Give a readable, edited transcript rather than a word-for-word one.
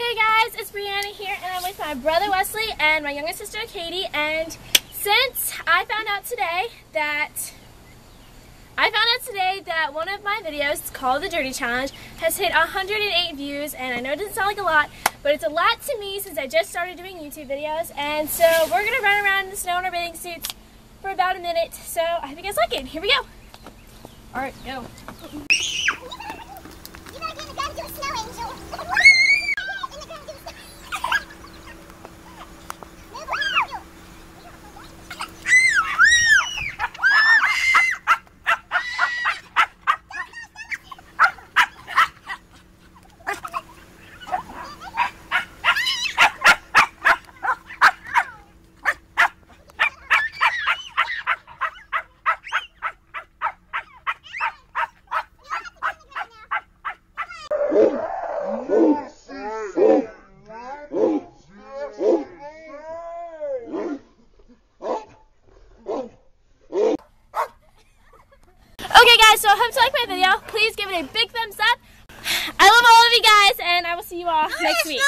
Hey guys, it's Brianna here, and I'm with my brother Wesley and my younger sister Katie. And since I found out today that one of my videos called the Dirty Challenge has hit 108 views, and I know it doesn't sound like a lot, but it's a lot to me since I just started doing YouTube videos. And so we're gonna run around in the snow in our bathing suits for about a minute. So I hope you guys like it. Here we go. All right, go. Okay guys, so I hope you like my video. Please give it a big thumbs up. I love all of you guys, and I will see you all next week.